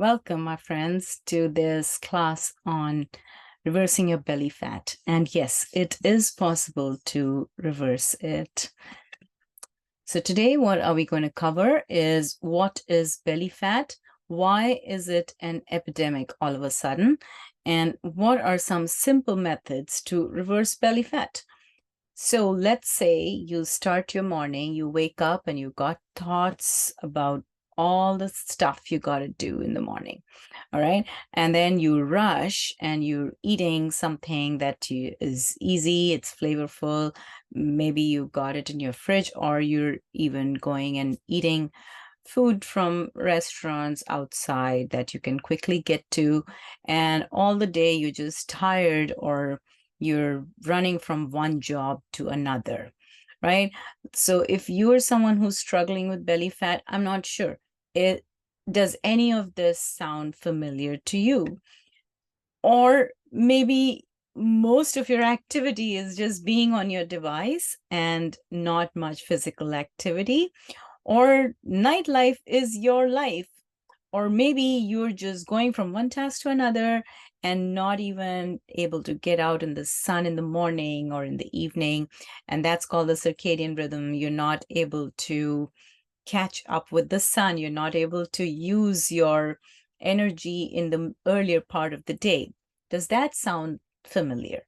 Welcome, my friends, to this class on reversing your belly fat. And yes, it is possible to reverse it. So today, what are we going to cover is what is belly fat? Why is it an epidemic all of a sudden? And what are some simple methods to reverse belly fat? So let's say you start your morning, you wake up and you got thoughts about all the stuff you got to do in the morning. All right. And then you rush and you're eating something that is easy, it's flavorful. Maybe you got it in your fridge, or you're even going and eating food from restaurants outside that you can quickly get to. And all the day you're just tired, or you're running from one job to another, right? So if you are someone who's struggling with belly fat, I'm not sure. Does any of this sound familiar to you? Or maybe most of your activity is just being on your device and not much physical activity, or nightlife is your life, or maybe you're just going from one task to another and not even able to get out in the sun in the morning or in the evening. And that's called the circadian rhythm. You're not able to catch up with the sun. You're not able to use your energy in the earlier part of the day. Does that sound familiar?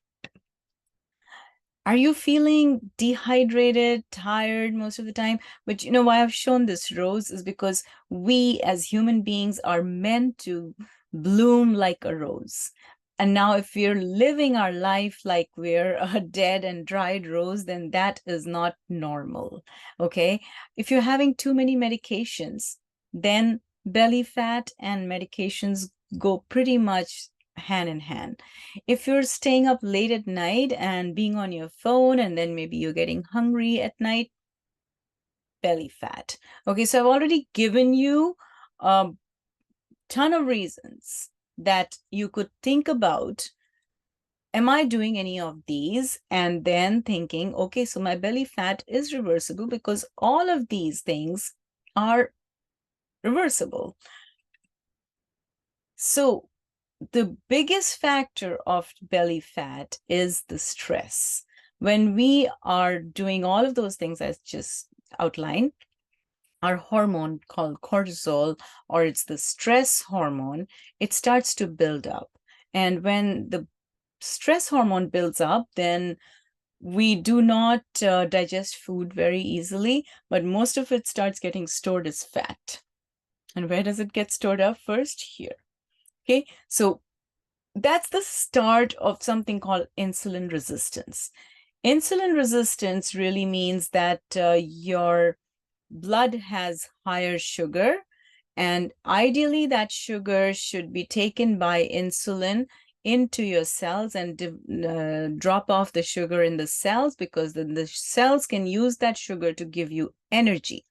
Are you feeling dehydrated, tired most of the time? But you know why I've shown this rose is because we as human beings are meant to bloom like a rose. And now if we're living our life like we're a dead and dried rose, then that is not normal, okay? If you're having too many medications, then belly fat and medications go pretty much hand in hand. If you're staying up late at night and being on your phone, and then maybe you're getting hungry at night, belly fat. Okay, so I've already given you a ton of reasons that you could think about. Am I doing any of these? And then thinking, okay, so my belly fat is reversible because all of these things are reversible. So the biggest factor of belly fat is the stress. When we are doing all of those things I just outlined, our hormone called cortisol, or it's the stress hormone, it starts to build up. And when the stress hormone builds up, then we do not digest food very easily, but most of it starts getting stored as fat. And where does it get stored up first? Here. Okay, so that's the start of something called insulin resistance. Insulin resistance really means that your blood has higher sugar, and ideally that sugar should be taken by insulin into your cells and drop off the sugar in the cells, because then the cells can use that sugar to give you energy.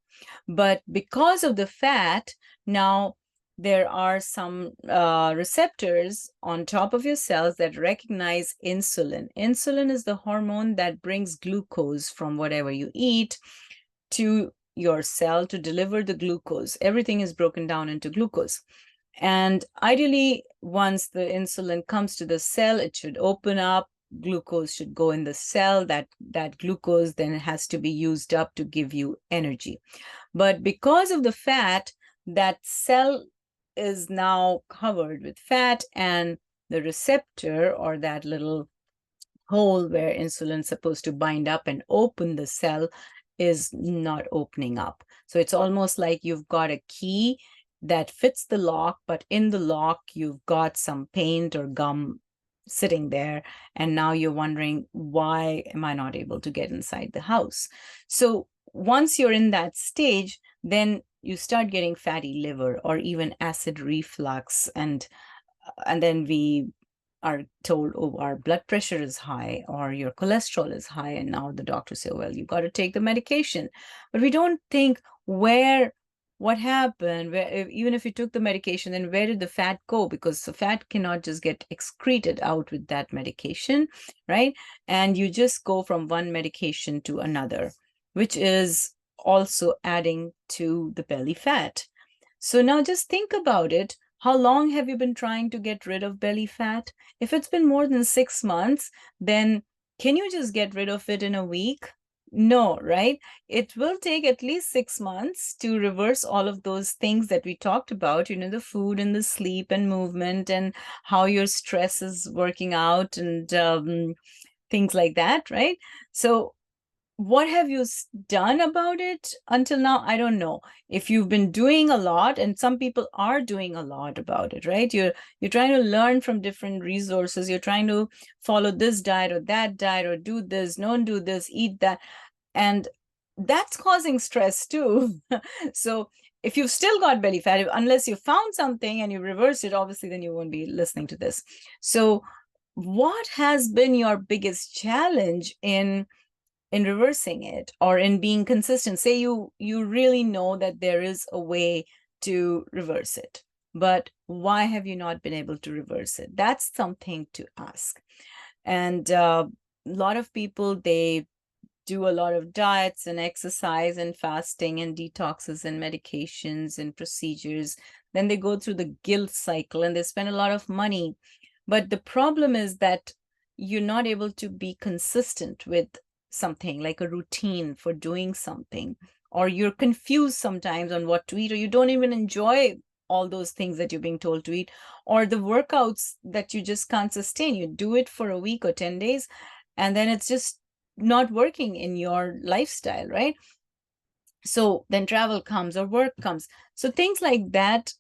But because of the fat, now there are some receptors on top of your cells that recognize insulin. Insulin is the hormone that brings glucose from whatever you eat to your cell to deliver the glucose. Everything is broken down into glucose. And ideally, once the insulin comes to the cell, it should open up, glucose should go in the cell. That glucose then has to be used up to give you energy. But because of the fat, that cell is now covered with fat, and the receptor, or that little hole where insulin is supposed to bind up and open the cell, is not opening up. So it's almost like you've got a key that fits the lock, but in the lock you've got some paint or gum sitting there, and now you're wondering, why am I not able to get inside the house? So once you're in that stage, then you start getting fatty liver or even acid reflux, and then we are told, oh, our blood pressure is high or your cholesterol is high, and now the doctor say, well, you got to take the medication. But we don't think what happened, even if you took the medication, then where did the fat go? Because the fat cannot just get excreted out with that medication, right? And you just go from one medication to another, which is also adding to the belly fat. So now just think about it. How long have you been trying to get rid of belly fat? If it's been more than 6 months, then can you just get rid of it in a week? No, right? It will take at least 6 months to reverse all of those things that we talked about, the food and the sleep and movement and how your stress is working out and things like that, right? So what have you done about it until now? I don't know. If you've been doing a lot, and some people are doing a lot about it, right? You're trying to learn from different resources. You're trying to follow this diet or that diet or do this, don't do this, eat that. And that's causing stress too. So if you've still got belly fat, unless you found something and you reversed it, obviously then you won't be listening to this. So what has been your biggest challenge in reversing it or in being consistent? Say you really know that there is a way to reverse it, but why have you not been able to reverse it? That's something to ask. And a lot of people, they do a lot of diets and exercise and fasting and detoxes and medications and procedures. Then they go through the guilt cycle and they spend a lot of money. But the problem is that you're not able to be consistent with something like a routine for doing something, or you're confused sometimes on what to eat, or you don't even enjoy all those things that you're being told to eat, or the workouts that you just can't sustain. You do it for a week or 10 days, and then it's just not working in your lifestyle, right? So then travel comes or work comes. So things like that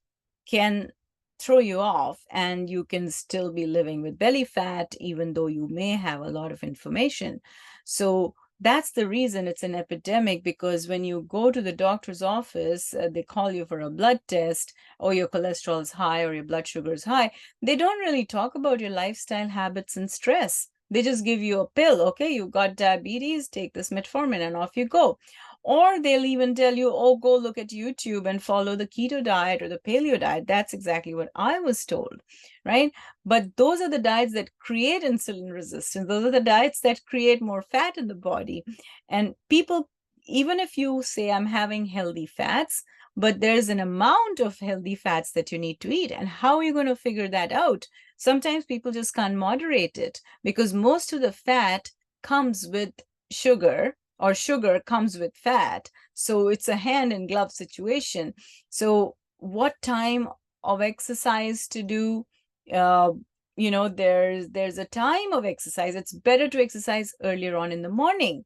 can throw you off, and you can still be living with belly fat, even though you may have a lot of information. So that's the reason it's an epidemic, because when you go to the doctor's office, they call you for a blood test, or your cholesterol is high or your blood sugar is high. They don't really talk about your lifestyle habits and stress. They just give you a pill. Okay, you've got diabetes, take this metformin and off you go. Or they'll even tell you, oh, go look at YouTube and follow the keto diet or the paleo diet. That's exactly what I was told, right? But those are the diets that create insulin resistance. Those are the diets that create more fat in the body. And people, even if you say I'm having healthy fats, but there's an amount of healthy fats that you need to eat. And how are you going to figure that out? Sometimes people just can't moderate it, because most of the fat comes with sugar, or sugar comes with fat. So it's a hand in glove situation. So what time of exercise to do? There's a time of exercise. It's better to exercise earlier on in the morning.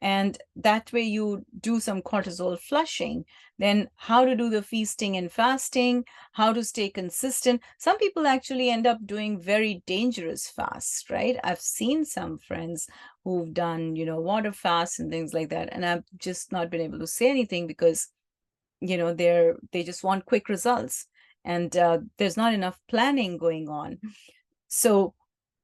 And that way you do some cortisol flushing. Then how to do the feasting and fasting, how to stay consistent. Some people actually end up doing very dangerous fasts, right? I've seen some friends who've done, water fasts and things like that. And I've just not been able to say anything, because, they just want quick results. And there's not enough planning going on. So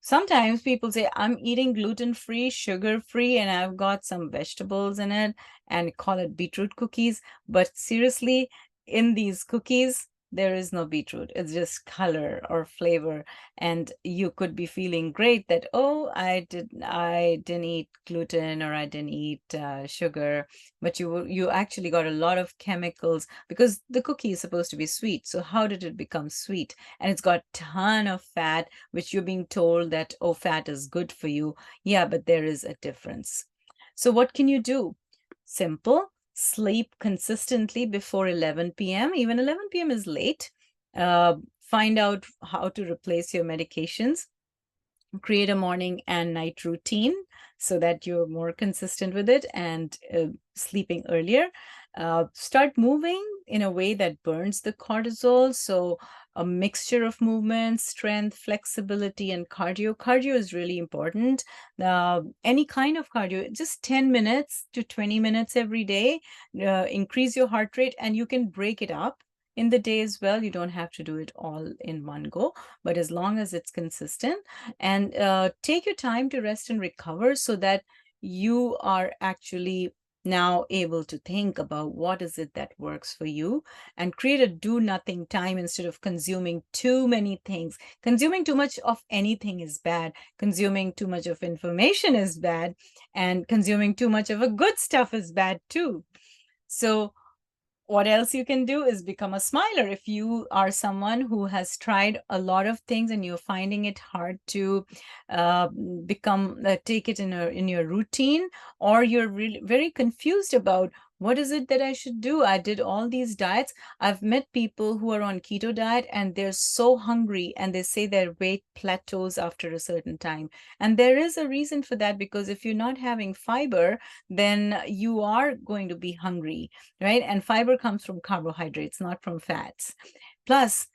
sometimes people say, I'm eating gluten-free, sugar-free, and I've got some vegetables in it, and call it beetroot cookies. But seriously, in these cookies, there is no beetroot. It's just color or flavor. And you could be feeling great that, oh, I didn't eat gluten, or I didn't eat sugar, but you actually got a lot of chemicals, because the cookie is supposed to be sweet. So how did it become sweet? And it's got ton of fat, which you're being told that, oh, fat is good for you. Yeah, but there is a difference. So what can you do? Simple. Sleep consistently before 11 p.m. Even 11 p.m. is late. Find out how to replace your medications. Create a morning and night routine so that you're more consistent with it, and sleeping earlier. Start moving in a way that burns the cortisol. So a mixture of movement, strength, flexibility, and cardio. Cardio is really important. Any kind of cardio, just 10 minutes to 20 minutes every day. Increase your heart rate, and you can break it up in the day as well. You don't have to do it all in one go, but as long as it's consistent. And take your time to rest and recover, so that you are actually now able to think about what is it that works for you, and create a do nothing time instead of consuming too many things. Consuming too much of anything is bad. Consuming too much of information is bad, and consuming too much of a good stuff is bad too. So what else you can do is become a smiler. If you are someone who has tried a lot of things and you're finding it hard to uh, take it in your routine, or you're really very confused about what is it that I should do? I did all these diets. I've met people who are on keto diet and they're so hungry and they say their weight plateaus after a certain time. And there is a reason for that, because if you're not having fiber, then you are going to be hungry, right? And fiber comes from carbohydrates, not from fats. Plus,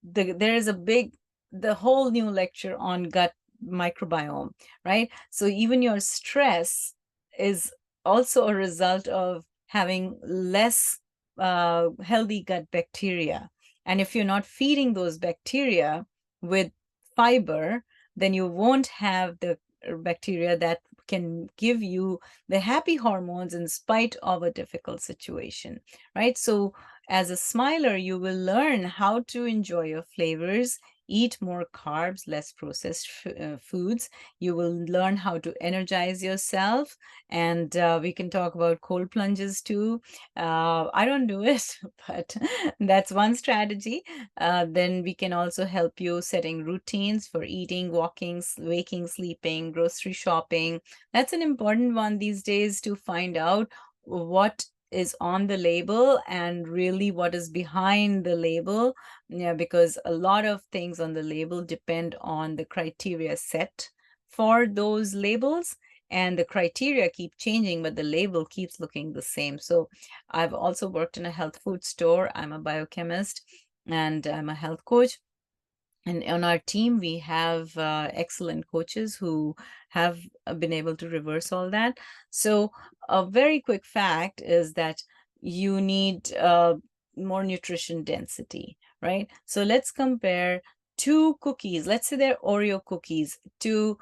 there is the whole new lecture on gut microbiome, right? So even your stress is also a result of having less healthy gut bacteria. And if you're not feeding those bacteria with fiber, then you won't have the bacteria that can give you the happy hormones in spite of a difficult situation, right? So as a smiler, you will learn how to enjoy your flavors, eat more carbs, less processed foods. You will learn how to energize yourself. And we can talk about cold plunges too. I don't do it, but that's one strategy. Then we can also help you setting routines for eating, walking, waking, sleeping, grocery shopping. That's an important one these days, to find out what is on the label and really what is behind the label. Yeah, because a lot of things on the label depend on the criteria set for those labels, and the criteria keep changing, but the label keeps looking the same. So I've also worked in a health food store. I'm a biochemist and I'm a health coach. And on our team, we have excellent coaches who have been able to reverse all that. So a very quick fact is that you need more nutrition density, right? So let's compare two cookies. Let's say they're Oreo cookies to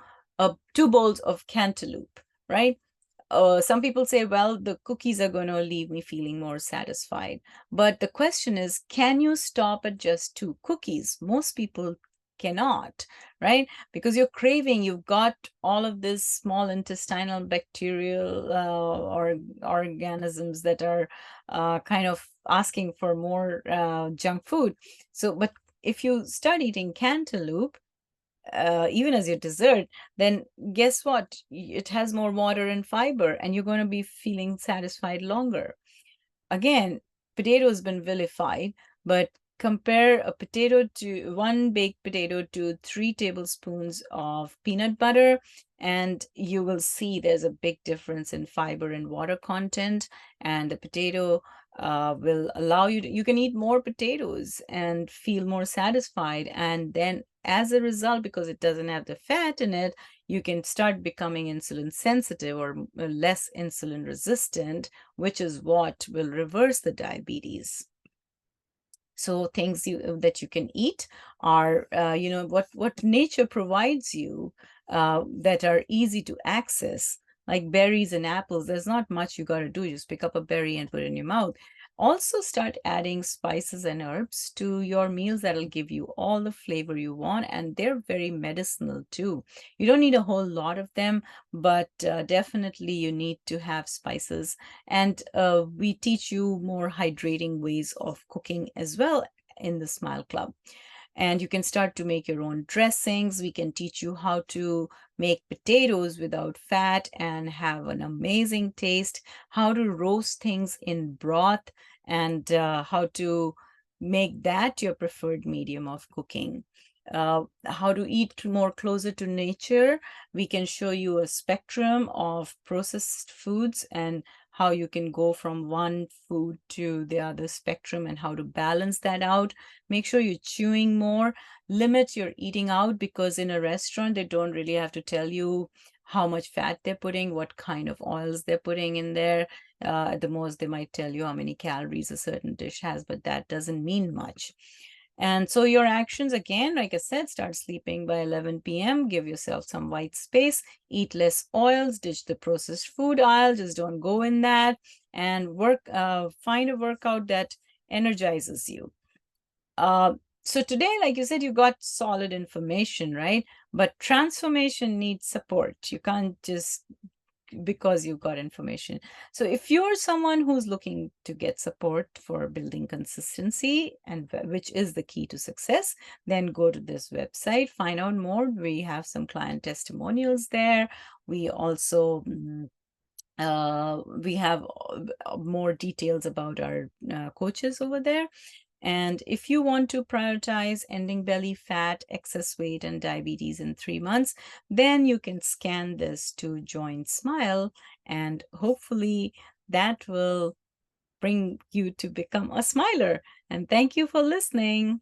2 bowls of cantaloupe, right? Some people say, well, the cookies are going to leave me feeling more satisfied. But the question is, can you stop at just 2 cookies? Most people cannot, right? Because you're craving, you've got all of this small intestinal bacterial or organisms that are kind of asking for more junk food. So, but if you start eating cantaloupe, even as your dessert, then guess what? It has more water and fiber, and you're going to be feeling satisfied longer. Again, potato has been vilified, but compare a potato to one baked potato to 3 tablespoons of peanut butter, and you will see there's a big difference in fiber and water content. And the potato will allow you can eat more potatoes and feel more satisfied. And then as a result, because it doesn't have the fat in it, you can start becoming insulin sensitive or less insulin resistant, which is what will reverse the diabetes. So things that you can eat are, what nature provides you that are easy to access, like berries and apples. There's not much you got to do. You just pick up a berry and put it in your mouth. Also start adding spices and herbs to your meals. That'll give you all the flavor you want, and they're very medicinal too. You don't need a whole lot of them, but definitely you need to have spices. And we teach you more hydrating ways of cooking as well in the Smile Club. And you can start to make your own dressings. We can teach you how to make potatoes without fat and have an amazing taste, how to roast things in broth, and how to make that your preferred medium of cooking. How to eat more closer to nature. We can show you a spectrum of processed foods and how you can go from one food to the other spectrum and how to balance that out. Make sure you're chewing more. Limit your eating out, because in a restaurant, they don't really have to tell you how much fat they're putting, what kind of oils they're putting in there. At the most, they might tell you how many calories a certain dish has, but that doesn't mean much. And so your actions, again, like I said, start sleeping by 11 p.m., give yourself some white space, eat less oils, ditch the processed food aisle, just don't go in that, and find a workout that energizes you. So today, like you said, you got solid information, right? But transformation needs support. You can't just because you got information. So if you're someone who's looking to get support for building consistency, and which is the key to success, then go to this website, find out more. We have some client testimonials there. We also we have more details about our coaches over there. And if you want to prioritize ending belly fat, excess weight, and diabetes in 3 months, then you can scan this to join Smile, and hopefully that will bring you to become a smiler. And thank you for listening.